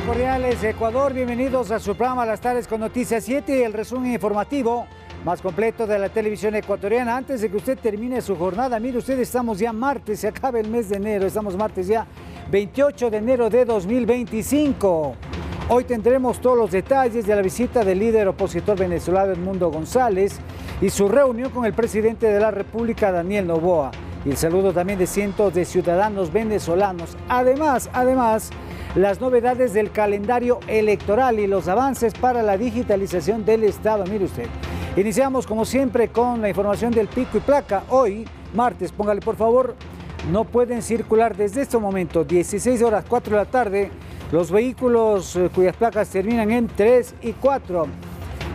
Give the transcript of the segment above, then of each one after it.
cordiales, Ecuador. Bienvenidos a su programa Las Tardes con Noticias 7 y el resumen informativo más completo de la televisión ecuatoriana. Antes de que usted termine su jornada, mire usted, estamos ya martes, se acaba el mes de enero, estamos martes ya 28 de enero de 2025. Hoy tendremos todos los detalles de la visita del líder opositor venezolano Edmundo González y su reunión con el presidente de la República, Daniel Noboa, y el saludo también de cientos de ciudadanos venezolanos. Además, las novedades del calendario electoral y los avances para la digitalización del Estado. Mire usted, iniciamos como siempre con la información del pico y placa. Hoy, martes, póngale por favor, no pueden circular desde este momento, 16 horas 4 de la tarde, los vehículos cuyas placas terminan en 3 y 4.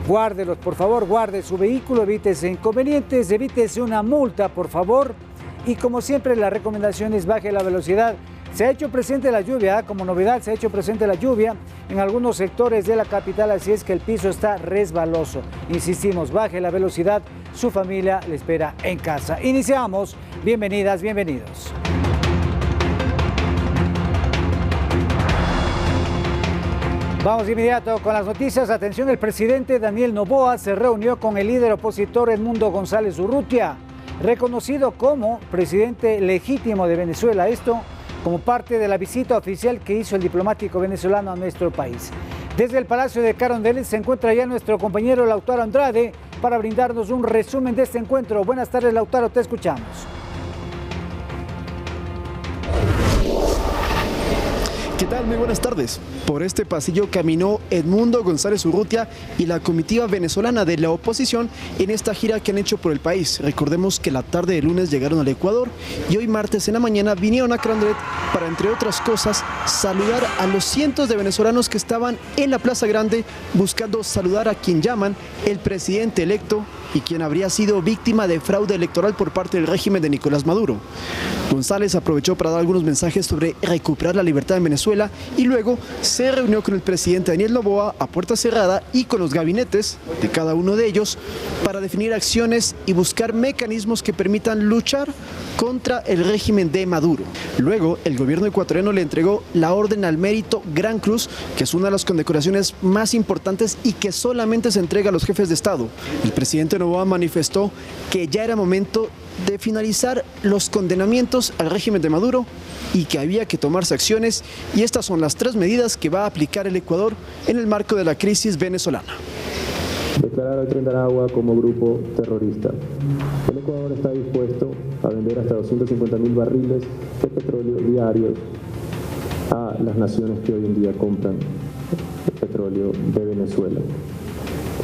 Guárdelos, por favor, guarde su vehículo, evítese inconvenientes, evítese una multa, por favor. Y como siempre, la recomendación es baje la velocidad. Se ha hecho presente la lluvia, como novedad se ha hecho presente la lluvia en algunos sectores de la capital, así es que el piso está resbaloso. Insistimos, baje la velocidad, su familia le espera en casa. Iniciamos, bienvenidas, bienvenidos. Vamos de inmediato con las noticias. Atención, el presidente Daniel Noboa se reunió con el líder opositor Edmundo González Urrutia, reconocido como presidente legítimo de Venezuela. Esto como parte de la visita oficial que hizo el diplomático venezolano a nuestro país. Desde el Palacio de Carondelet se encuentra ya nuestro compañero Lautaro Andrade para brindarnos un resumen de este encuentro. Buenas tardes, Lautaro, te escuchamos. ¿Qué tal? Muy buenas tardes. Por este pasillo caminó Edmundo González Urrutia y la comitiva venezolana de la oposición en esta gira que han hecho por el país. Recordemos que la tarde de lunes llegaron al Ecuador y hoy martes en la mañana vinieron a Carondelet para, entre otras cosas, saludar a los cientos de venezolanos que estaban en la Plaza Grande buscando saludar a quien llaman el presidente electo y quien habría sido víctima de fraude electoral por parte del régimen de Nicolás Maduro. González aprovechó para dar algunos mensajes sobre recuperar la libertad en Venezuela y luego se reunió con el presidente Daniel Noboa a puerta cerrada y con los gabinetes de cada uno de ellos para definir acciones y buscar mecanismos que permitan luchar contra el régimen de Maduro. Luego, el gobierno ecuatoriano le entregó la Orden al Mérito Gran Cruz, que es una de las condecoraciones más importantes y que solamente se entrega a los jefes de Estado. El presidente Noboa manifestó que ya era momento de finalizar los condenamientos al régimen de Maduro y que había que tomarse acciones, y estas son las 3 medidas que va a aplicar el Ecuador en el marco de la crisis venezolana. Declarar al Tren de Aragua como grupo terrorista. El Ecuador está dispuesto a vender hasta 250.000 barriles de petróleo diarios a las naciones que hoy en día compran el petróleo de Venezuela.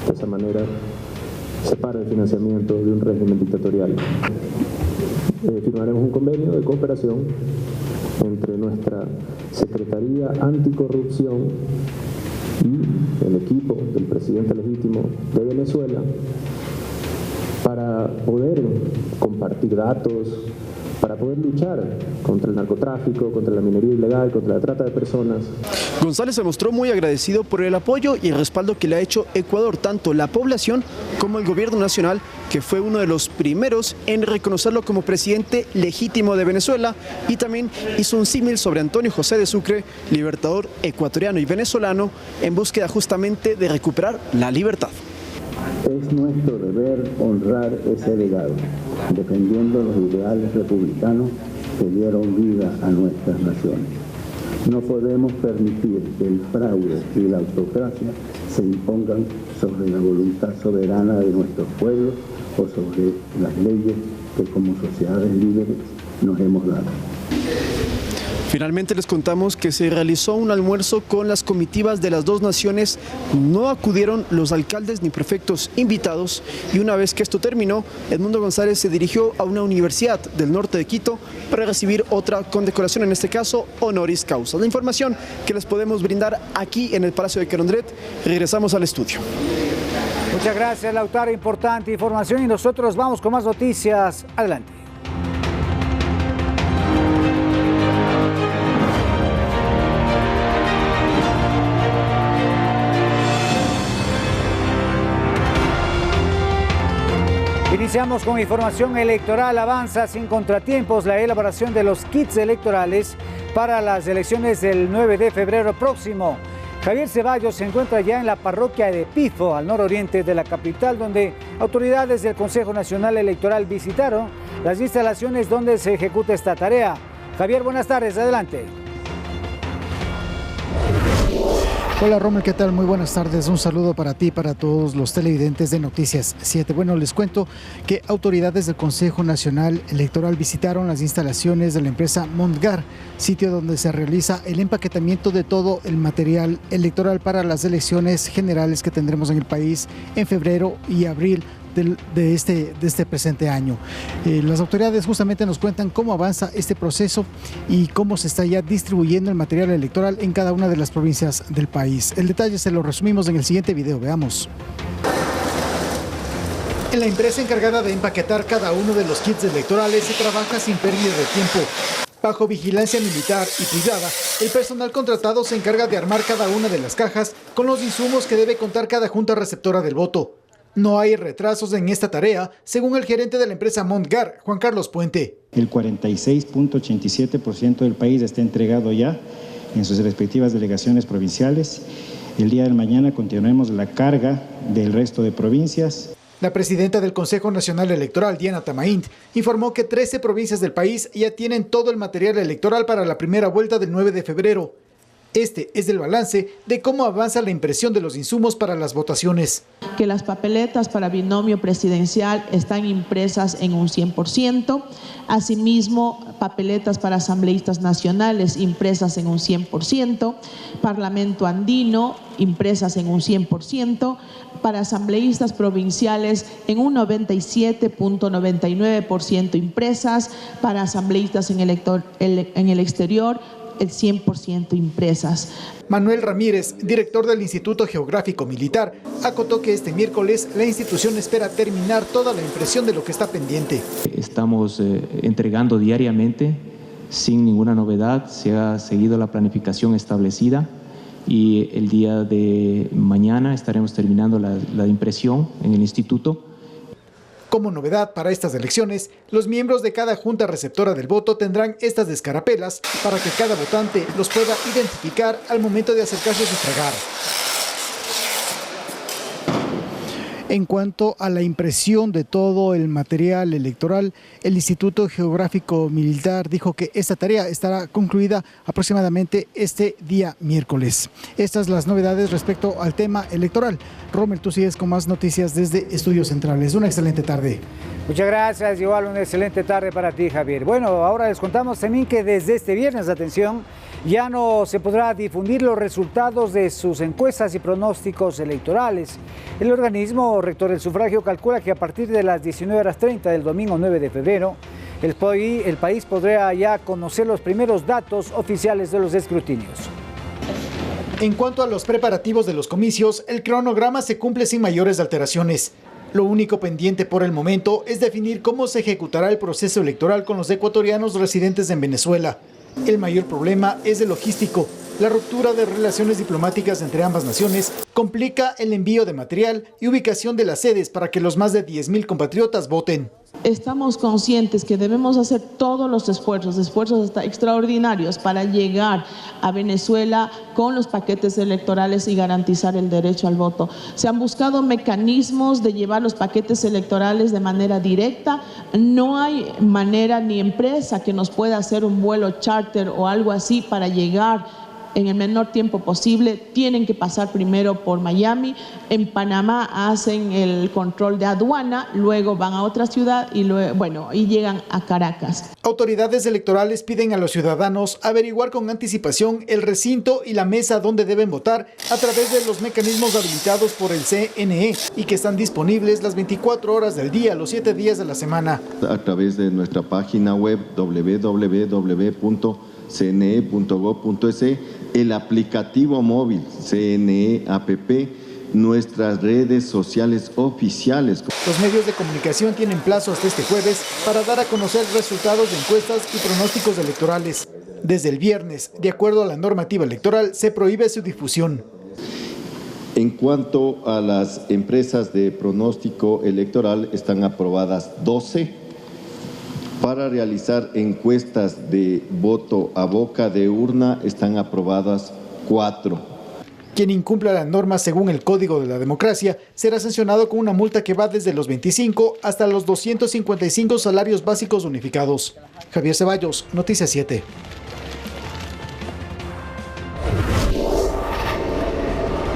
De esa manera se para el financiamiento de un régimen dictatorial. Firmaremos un convenio de cooperación entre nuestra Secretaría Anticorrupción y el equipo del presidente legítimo de Venezuela para poder compartir datos, para poder luchar contra el narcotráfico, contra la minería ilegal, contra la trata de personas. González se mostró muy agradecido por el apoyo y el respaldo que le ha hecho Ecuador, tanto la población como el gobierno nacional, que fue uno de los primeros en reconocerlo como presidente legítimo de Venezuela, y también hizo un símil sobre Antonio José de Sucre, libertador ecuatoriano y venezolano, en búsqueda justamente de recuperar la libertad. Es nuestro deber honrar ese legado, defendiendo los ideales republicanos que dieron vida a nuestras naciones. No podemos permitir que el fraude y la autocracia se impongan sobre la voluntad soberana de nuestros pueblos o sobre las leyes que como sociedades líderes nos hemos dado. Finalmente les contamos que se realizó un almuerzo con las comitivas de las 2 naciones. No acudieron los alcaldes ni prefectos invitados, y una vez que esto terminó, Edmundo González se dirigió a una universidad del norte de Quito para recibir otra condecoración, en este caso honoris causa. La información que les podemos brindar aquí en el Palacio de Carondelet. Regresamos al estudio. Muchas gracias, Lautaro, importante información, y nosotros vamos con más noticias. Adelante. Iniciamos con información electoral. Avanza sin contratiempos la elaboración de los kits electorales para las elecciones del 9 de febrero próximo. Javier Ceballos se encuentra ya en la parroquia de Pifo, al nororiente de la capital, donde autoridades del Consejo Nacional Electoral visitaron las instalaciones donde se ejecuta esta tarea. Javier, buenas tardes, adelante. Hola Rommel, ¿qué tal? Muy buenas tardes. Un saludo para ti y para todos los televidentes de Noticias 7. Bueno, les cuento que autoridades del Consejo Nacional Electoral visitaron las instalaciones de la empresa Montgar, sitio donde se realiza el empaquetamiento de todo el material electoral para las elecciones generales que tendremos en el país en febrero y abril de este presente año. Las autoridades justamente nos cuentan cómo avanza este proceso y cómo se está ya distribuyendo el material electoral en cada una de las provincias del país. El detalle se lo resumimos en el siguiente video, veamos. En la empresa encargada de empaquetar cada uno de los kits electorales se trabaja sin pérdida de tiempo. Bajo vigilancia militar y privada, el personal contratado se encarga de armar cada una de las cajas con los insumos que debe contar cada junta receptora del voto. No hay retrasos en esta tarea, según el gerente de la empresa Montgar, Juan Carlos Puente. El 46.87% del país está entregado ya en sus respectivas delegaciones provinciales. El día de mañana continuaremos la carga del resto de provincias. La presidenta del Consejo Nacional Electoral, Diana Tamaint, informó que 13 provincias del país ya tienen todo el material electoral para la primera vuelta del 9 de febrero. Este es el balance de cómo avanza la impresión de los insumos para las votaciones. Que las papeletas para binomio presidencial están impresas en un 100%, asimismo papeletas para asambleístas nacionales impresas en un 100%, Parlamento andino impresas en un 100%, para asambleístas provinciales en un 97.99% impresas, para asambleístas en el exterior el 100% impresas. Manuel Ramírez, director del Instituto Geográfico Militar, acotó que este miércoles la institución espera terminar toda la impresión de lo que está pendiente. Estamos entregando diariamente sin ninguna novedad, se ha seguido la planificación establecida y el día de mañana estaremos terminando la impresión en el instituto. Como novedad para estas elecciones, los miembros de cada junta receptora del voto tendrán estas descarapelas para que cada votante los pueda identificar al momento de acercarse a sufragar. En cuanto a la impresión de todo el material electoral, el Instituto Geográfico Militar dijo que esta tarea estará concluida aproximadamente este día miércoles. Estas las novedades respecto al tema electoral. Rommel, tú sigues con más noticias desde Estudios Centrales. Una excelente tarde. Muchas gracias, igual una excelente tarde para ti, Javier. Bueno, ahora les contamos también que desde este viernes, atención, ya no se podrá difundir los resultados de sus encuestas y pronósticos electorales. El organismo rector del sufragio calcula que a partir de las 19:30 del domingo 9 de febrero, el país podrá ya conocer los primeros datos oficiales de los escrutinios. En cuanto a los preparativos de los comicios, el cronograma se cumple sin mayores alteraciones. Lo único pendiente por el momento es definir cómo se ejecutará el proceso electoral con los ecuatorianos residentes en Venezuela. El mayor problema es el logístico. La ruptura de relaciones diplomáticas entre ambas naciones complica el envío de material y ubicación de las sedes para que los más de 10.000 compatriotas voten. Estamos conscientes que debemos hacer todos los esfuerzos hasta extraordinarios para llegar a Venezuela con los paquetes electorales y garantizar el derecho al voto. Se han buscado mecanismos de llevar los paquetes electorales de manera directa. No hay manera ni empresa que nos pueda hacer un vuelo charter o algo así para llegar en el menor tiempo posible. Tienen que pasar primero por Miami, en Panamá hacen el control de aduana, luego van a otra ciudad y llegan a Caracas. Autoridades electorales piden a los ciudadanos averiguar con anticipación el recinto y la mesa donde deben votar a través de los mecanismos habilitados por el CNE y que están disponibles las 24 horas del día, los 7 días de la semana. A través de nuestra página web www.cne.gov.es, el aplicativo móvil CNE APP, nuestras redes sociales oficiales. Los medios de comunicación tienen plazo hasta este jueves para dar a conocer resultados de encuestas y pronósticos electorales. Desde el viernes, de acuerdo a la normativa electoral, se prohíbe su difusión. En cuanto a las empresas de pronóstico electoral, están aprobadas 12. Para realizar encuestas de voto a boca de urna están aprobadas 4. Quien incumpla las normas según el Código de la Democracia será sancionado con una multa que va desde los 25 hasta los 255 salarios básicos unificados. Javier Ceballos, Noticias 7.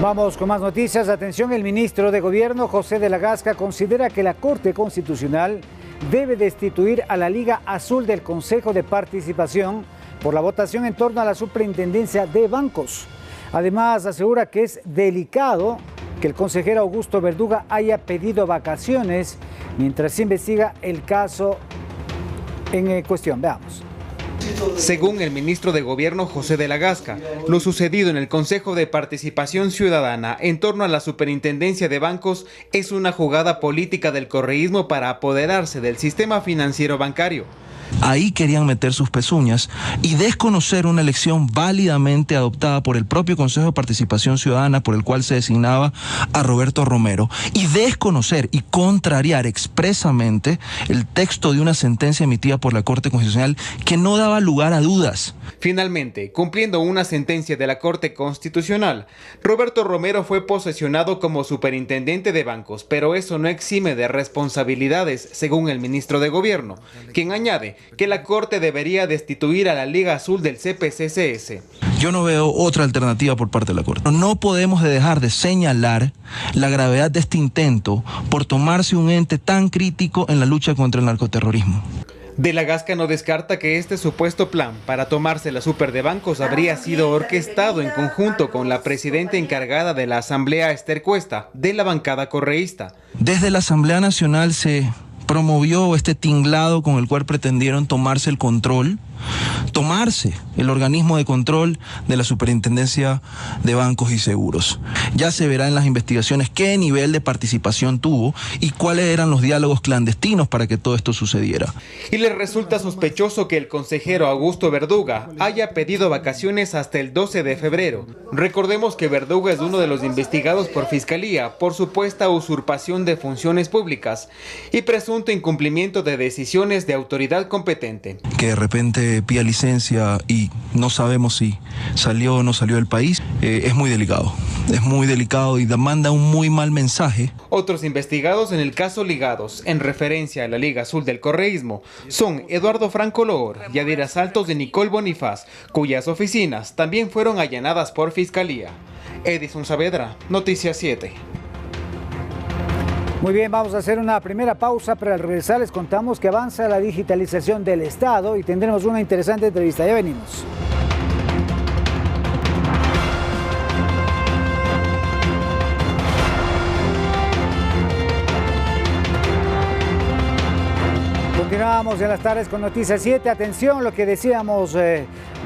Vamos con más noticias. Atención, el ministro de Gobierno, José de la Gasca, considera que la Corte Constitucional debe destituir a la Liga Azul del Consejo de Participación por la votación en torno a la superintendencia de bancos. Además, asegura que es delicado que el consejero Augusto Verduga haya pedido vacaciones mientras se investiga el caso en cuestión. Veamos. Según el ministro de Gobierno José de la Gasca, lo sucedido en el Consejo de Participación Ciudadana en torno a la superintendencia de bancos es una jugada política del correísmo para apoderarse del sistema financiero bancario. Ahí querían meter sus pezuñas y desconocer una elección válidamente adoptada por el propio Consejo de Participación Ciudadana, por el cual se designaba a Roberto Romero, y desconocer y contrariar expresamente el texto de una sentencia emitida por la Corte Constitucional que no daba lugar a dudas. Finalmente, cumpliendo una sentencia de la Corte Constitucional, Roberto Romero fue posesionado como superintendente de bancos, pero eso no exime de responsabilidades, según el ministro de Gobierno, quien añade que la Corte debería destituir a la Liga Azul del CPCCS. Yo no veo otra alternativa por parte de la Corte. No podemos dejar de señalar la gravedad de este intento por tomarse un ente tan crítico en la lucha contra el narcoterrorismo. De la Gasca no descarta que este supuesto plan para tomarse la super de bancos habría sido orquestado en conjunto con la presidenta encargada de la Asamblea, Esther Cuesta, de la bancada correísta. Desde la Asamblea Nacional se promovió este tinglado con el cual pretendieron tomarse el control, tomarse el organismo de control de la Superintendencia de Bancos y Seguros. Ya se verá en las investigaciones qué nivel de participación tuvo y cuáles eran los diálogos clandestinos para que todo esto sucediera. Y le resulta sospechoso que el consejero Augusto Verduga haya pedido vacaciones hasta el 12 de febrero. Recordemos que Verduga es uno de los investigados por Fiscalía por supuesta usurpación de funciones públicas y presunto incumplimiento de decisiones de autoridad competente. Que de repente pida licencia y no sabemos si salió o no salió del país, es muy delicado y manda un muy mal mensaje. Otros investigados en el caso ligados en referencia a la Liga Azul del correísmo son Eduardo Franco Loor y Adira Saltos de Nicole Bonifaz, cuyas oficinas también fueron allanadas por Fiscalía. Edison Saavedra, Noticias 7. Muy bien, vamos a hacer una primera pausa, pero al regresar les contamos que avanza la digitalización del Estado y tendremos una interesante entrevista. Ya venimos. Continuamos en las tardes con Noticias 7. Atención, lo que decíamos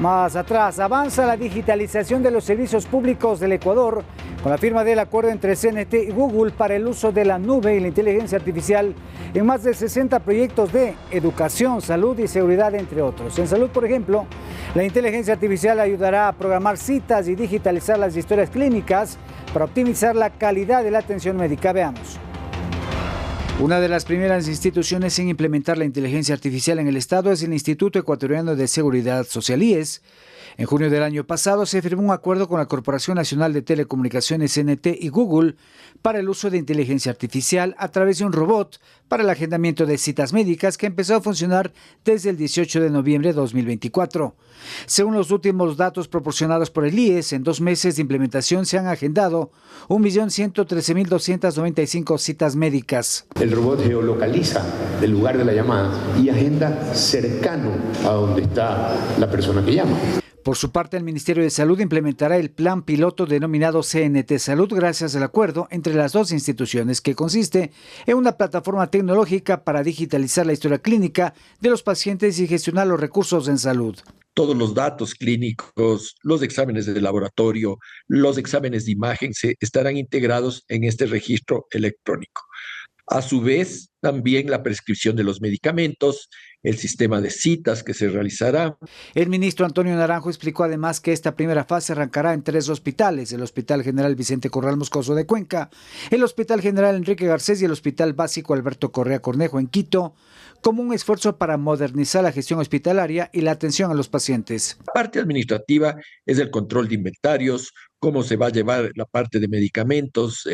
más atrás. Avanza la digitalización de los servicios públicos del Ecuador con la firma del acuerdo entre CNT y Google para el uso de la nube y la inteligencia artificial en más de 60 proyectos de educación, salud y seguridad, entre otros. En salud, por ejemplo, la inteligencia artificial ayudará a programar citas y digitalizar las historias clínicas para optimizar la calidad de la atención médica. Veamos. Una de las primeras instituciones en implementar la inteligencia artificial en el Estado es el Instituto Ecuatoriano de Seguridad Social, IES. En junio del año pasado se firmó un acuerdo con la Corporación Nacional de Telecomunicaciones CNT y Google para el uso de inteligencia artificial a través de un robot para el agendamiento de citas médicas que empezó a funcionar desde el 18 de noviembre de 2024. Según los últimos datos proporcionados por el IES, en 2 meses de implementación se han agendado 1.113.295 citas médicas. El robot geolocaliza el lugar de la llamada y agenda cercano a donde está la persona que llama. Por su parte, el Ministerio de Salud implementará el plan piloto denominado CNT Salud gracias al acuerdo entre las dos instituciones, que consiste en una plataforma tecnológica para digitalizar la historia clínica de los pacientes y gestionar los recursos en salud. Todos los datos clínicos, los exámenes de laboratorio, los exámenes de imagen estarán integrados en este registro electrónico. A su vez, también la prescripción de los medicamentos, el sistema de citas que se realizará. El ministro Antonio Naranjo explicó además que esta primera fase arrancará en 3 hospitales, el Hospital General Vicente Corral Moscoso de Cuenca, el Hospital General Enrique Garcés y el Hospital Básico Alberto Correa Cornejo en Quito, como un esfuerzo para modernizar la gestión hospitalaria y la atención a los pacientes. La parte administrativa es el control de inventarios, cómo se va a llevar la parte de medicamentos,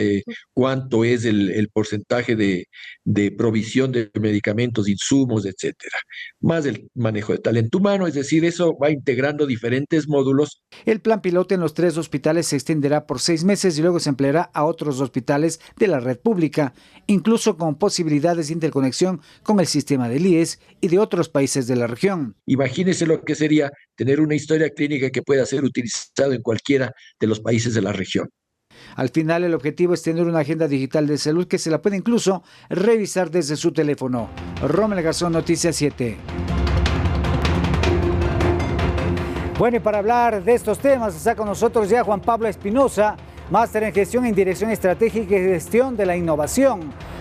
cuánto es el porcentaje de provisión de medicamentos, insumos, etcétera. Más el manejo de talento humano, es decir, eso va integrando diferentes módulos. El plan piloto en los 3 hospitales se extenderá por 6 meses y luego se empleará a otros hospitales de la red pública, incluso con posibilidades de interconexión con el sistema del IES y de otros países de la región. Imagínense lo que sería tener una historia clínica que pueda ser utilizada en cualquiera de los países de la región. Al final, el objetivo es tener una agenda digital de salud que se la puede incluso revisar desde su teléfono. Rommel Garzón, Noticias 7. Bueno, y para hablar de estos temas está con nosotros ya Juan Pablo Espinosa, máster en Gestión en Dirección Estratégica y Gestión de la Innovación,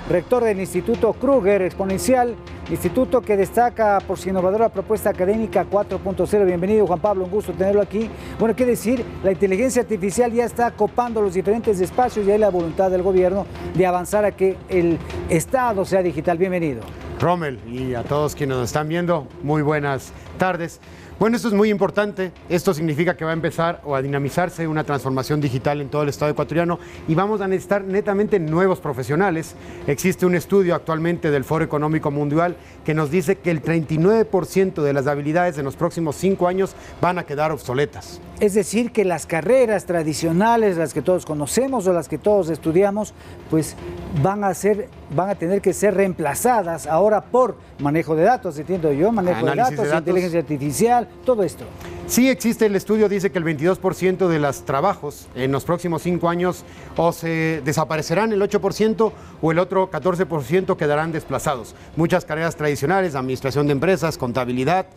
rector del Instituto Kruger Exponencial, instituto que destaca por su innovadora propuesta académica 4.0. Bienvenido, Juan Pablo, un gusto tenerlo aquí. Bueno, qué decir, la inteligencia artificial ya está copando los diferentes espacios y hay la voluntad del gobierno de avanzar a que el Estado sea digital. Bienvenido. Rommel, y a todos quienes nos están viendo, muy buenas tardes. Bueno, esto es muy importante. Esto significa que va a empezar a dinamizarse una transformación digital en todo el Estado ecuatoriano y vamos a necesitar netamente nuevos profesionales. Existe un estudio actualmente del Foro Económico Mundial que nos dice que el 39% de las habilidades en los próximos 5 años van a quedar obsoletas. Es decir, que las carreras tradicionales, las que todos conocemos o las que todos estudiamos, pues van a tener que ser reemplazadas ahora por manejo de datos, entiendo yo, manejo de datos, inteligencia artificial, todo esto. Sí existe, el estudio dice que el 22% de los trabajos en los próximos 5 años o se desaparecerán el 8% o el otro 14% quedarán desplazados. Muchas carreras tradicionales, administración de empresas, contabilidad,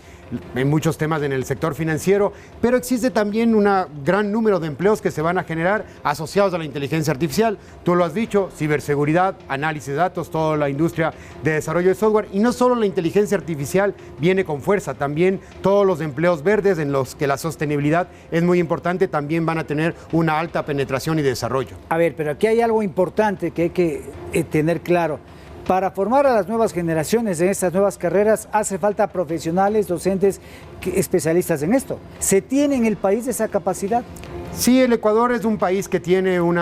en muchos temas en el sector financiero, pero existe también un gran número de empleos que se van a generar asociados a la inteligencia artificial. Tú lo has dicho, ciberseguridad, análisis de datos, toda la industria de desarrollo de software. Y no solo la inteligencia artificial viene con fuerza, también todos los empleos verdes en los que la sostenibilidad es muy importante, también van a tener una alta penetración y desarrollo. A ver, pero aquí hay algo importante que hay que tener claro. Para formar a las nuevas generaciones en estas nuevas carreras hace falta profesionales, docentes, especialistas en esto. ¿Se tiene en el país esa capacidad? Sí, el Ecuador es un país que tiene un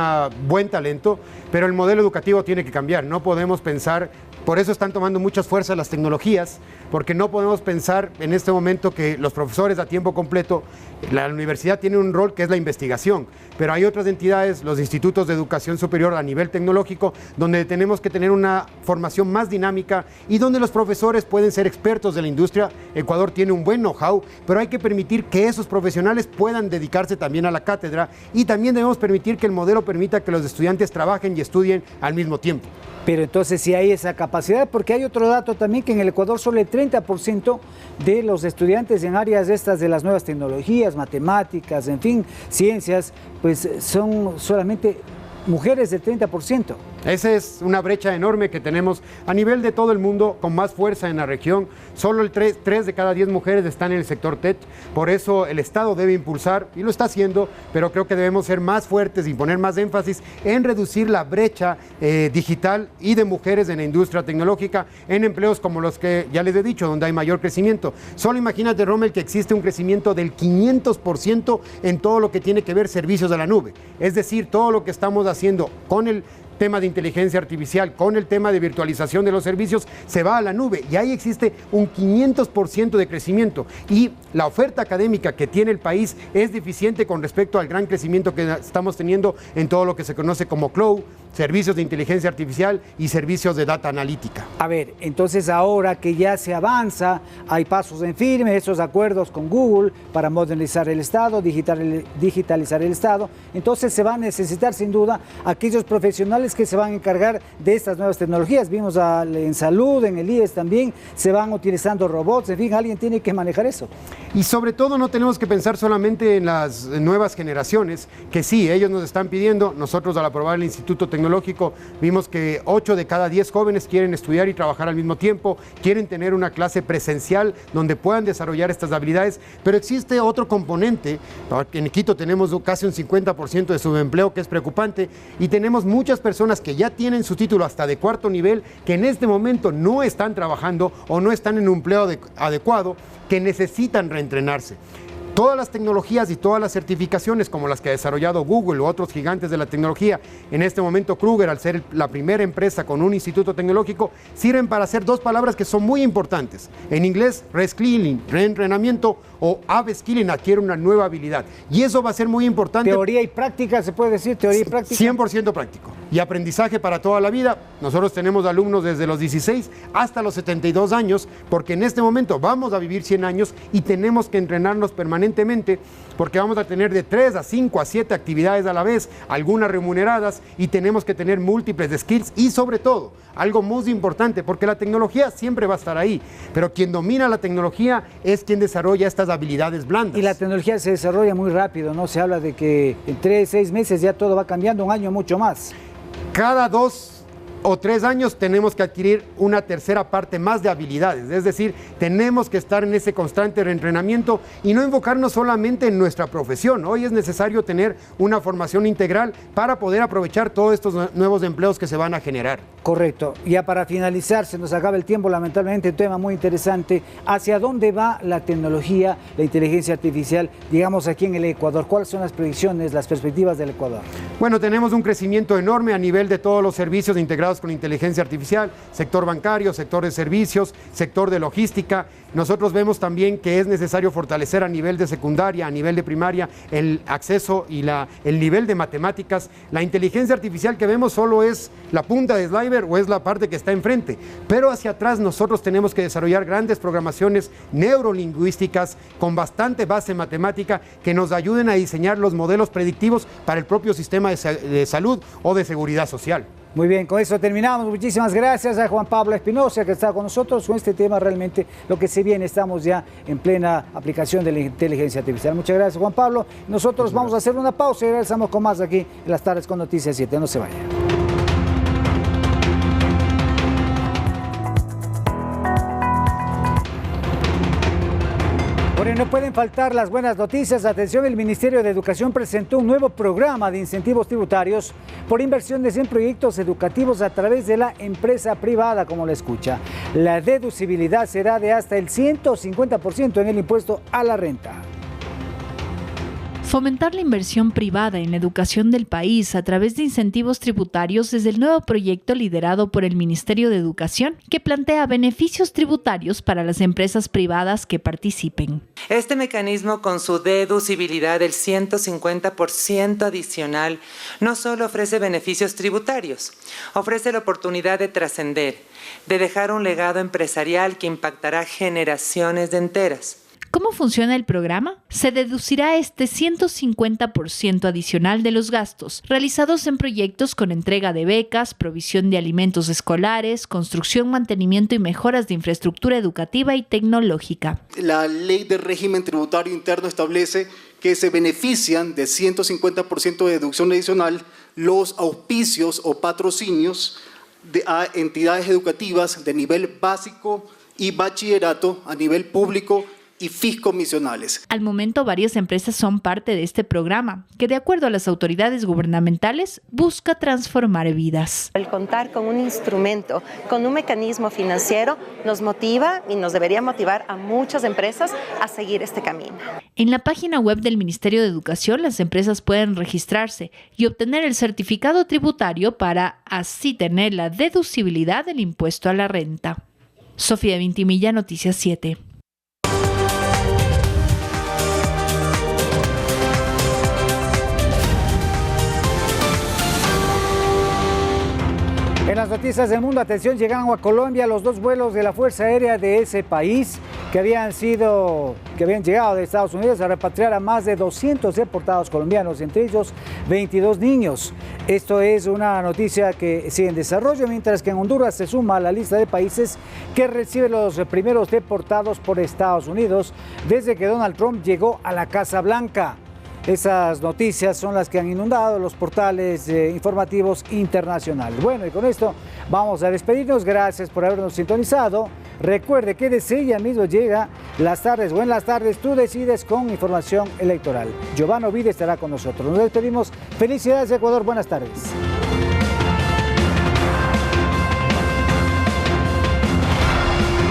buen talento, pero el modelo educativo tiene que cambiar. No podemos pensar, por eso están tomando muchas fuerzas las tecnologías, porque no podemos pensar en este momento que los profesores a tiempo completo, la universidad tiene un rol que es la investigación, pero hay otras entidades, los institutos de educación superior a nivel tecnológico, donde tenemos que tener una formación más dinámica y donde los profesores pueden ser expertos de la industria. Ecuador tiene un buen know-how, pero hay que permitir que esos profesionales puedan dedicarse también a la cátedra y también debemos permitir que el modelo permita que los estudiantes trabajen y estudien al mismo tiempo. Pero entonces sí hay esa capacidad, porque hay otro dato también, que en el Ecuador solo el 30% de los estudiantes en áreas estas de las nuevas tecnologías, matemáticas, en fin, ciencias, pues son solamente mujeres del 30%. Esa es una brecha enorme que tenemos a nivel de todo el mundo, con más fuerza en la región. Solo 3 de cada 10 mujeres están en el sector TEC. Por eso el Estado debe impulsar, y lo está haciendo, pero creo que debemos ser más fuertes y poner más énfasis en reducir la brecha digital y de mujeres en la industria tecnológica, en empleos como los que ya les he dicho, donde hay mayor crecimiento. Solo imagínate, Rommel, que existe un crecimiento del 500% en todo lo que tiene que ver servicios de la nube. Es decir, todo lo que estamos haciendo con el tema de inteligencia artificial, con el tema de virtualización de los servicios, se va a la nube y ahí existe un 500% de crecimiento y la oferta académica que tiene el país es deficiente con respecto al gran crecimiento que estamos teniendo en todo lo que se conoce como cloud, servicios de inteligencia artificial y servicios de data analítica. A ver, entonces ahora que ya se avanza, hay pasos en firme, esos acuerdos con Google para modernizar el Estado, digitalizar el Estado, entonces se va a necesitar sin duda aquellos profesionales que se van a encargar de estas nuevas tecnologías. Vimos en salud, en el IES también, se van utilizando robots, en fin, alguien tiene que manejar eso. Y sobre todo no tenemos que pensar solamente en las nuevas generaciones, que sí, ellos nos están pidiendo. Nosotros al aprobar el Instituto Tecnológico vimos que 8 de cada 10 jóvenes quieren estudiar y trabajar al mismo tiempo, quieren tener una clase presencial donde puedan desarrollar estas habilidades, pero existe otro componente. En Quito tenemos casi un 50% de subempleo, que es preocupante, y tenemos muchas personas que ya tienen su título hasta de 4º nivel, que en este momento no están trabajando o no están en un empleo adecuado, que necesitan reentrenarse. Todas las tecnologías y todas las certificaciones como las que ha desarrollado Google u otros gigantes de la tecnología, en este momento Kruger, al ser la primera empresa con un instituto tecnológico, sirven para hacer dos palabras que son muy importantes. En inglés, reskilling, reentrenamiento, o upskilling, adquiere una nueva habilidad. Y eso va a ser muy importante. Teoría y práctica, se puede decir, teoría y práctica. 100% práctico. Y aprendizaje para toda la vida. Nosotros tenemos alumnos desde los 16 hasta los 72 años, porque en este momento vamos a vivir 100 años y tenemos que entrenarnos permanentemente, porque vamos a tener de 3 a 5 a 7 actividades a la vez, algunas remuneradas, y tenemos que tener múltiples skills y sobre todo, algo muy importante, porque la tecnología siempre va a estar ahí, pero quien domina la tecnología es quien desarrolla estas habilidades blandas. Y la tecnología se desarrolla muy rápido, ¿no? Se habla de que en 3, 6 meses ya todo va cambiando, un año mucho más. Cada 2 o 3 años tenemos que adquirir una tercera parte más de habilidades, es decir, tenemos que estar en ese constante reentrenamiento y no enfocarnos solamente en nuestra profesión. Hoy es necesario tener una formación integral para poder aprovechar todos estos nuevos empleos que se van a generar. Correcto. Ya para finalizar, se nos acaba el tiempo, lamentablemente, un tema muy interesante. ¿Hacia dónde va la tecnología, la inteligencia artificial, digamos, aquí en el Ecuador? ¿Cuáles son las predicciones, las perspectivas del Ecuador? Bueno, tenemos un crecimiento enorme a nivel de todos los servicios integrados con inteligencia artificial, sector bancario, sector de servicios, sector de logística. Nosotros vemos también que es necesario fortalecer a nivel de secundaria, a nivel de primaria, el acceso y el nivel de matemáticas. La inteligencia artificial que vemos solo es la punta de iceberg o es la parte que está enfrente, pero hacia atrás nosotros tenemos que desarrollar grandes programaciones neurolingüísticas con bastante base matemática que nos ayuden a diseñar los modelos predictivos para el propio sistema de salud o de seguridad social. Muy bien, con eso terminamos. Muchísimas gracias a Juan Pablo Espinosa, que está con nosotros con este tema. Realmente lo que se viene, estamos ya en plena aplicación de la inteligencia artificial. Muchas gracias, Juan Pablo. Nosotros vamos a hacer una pausa y regresamos con más aquí en Las Tardes con Noticias 7. No se vayan. Bueno, no pueden faltar las buenas noticias. Atención, el Ministerio de Educación presentó un nuevo programa de incentivos tributarios por inversiones en proyectos educativos a través de la empresa privada, como lo escucha. La deducibilidad será de hasta el 150% en el impuesto a la renta. Fomentar la inversión privada en la educación del país a través de incentivos tributarios es el nuevo proyecto liderado por el Ministerio de Educación que plantea beneficios tributarios para las empresas privadas que participen. Este mecanismo, con su deducibilidad del 150% adicional, no solo ofrece beneficios tributarios, ofrece la oportunidad de trascender, de dejar un legado empresarial que impactará generaciones de enteras. ¿Cómo funciona el programa? Se deducirá este 150% adicional de los gastos realizados en proyectos con entrega de becas, provisión de alimentos escolares, construcción, mantenimiento y mejoras de infraestructura educativa y tecnológica. La ley de régimen tributario interno establece que se benefician de 150% de deducción adicional los auspicios o patrocinios a entidades educativas de nivel básico y bachillerato a nivel público y fiscomisionales. Al momento, varias empresas son parte de este programa, que de acuerdo a las autoridades gubernamentales, busca transformar vidas. El contar con un instrumento, con un mecanismo financiero, nos motiva y nos debería motivar a muchas empresas a seguir este camino. En la página web del Ministerio de Educación, las empresas pueden registrarse y obtener el certificado tributario para así tener la deducibilidad del impuesto a la renta. Sofía Vintimilla, Noticias 7. En las noticias del mundo, atención, llegan a Colombia los 2 vuelos de la Fuerza Aérea de ese país que habían llegado de Estados Unidos a repatriar a más de 200 deportados colombianos, entre ellos 22 niños. Esto es una noticia que sigue en desarrollo, mientras que en Honduras se suma a la lista de países que reciben los primeros deportados por Estados Unidos desde que Donald Trump llegó a la Casa Blanca. Esas noticias son las que han inundado los portales informativos internacionales. Bueno, y con esto vamos a despedirnos. Gracias por habernos sintonizado. Recuerde que desde ya mismo llega Las Tardes, o en Las Tardes tú decides, con información electoral. Giovanna Ovide estará con nosotros. Nos despedimos. Felicidades, Ecuador. Buenas tardes.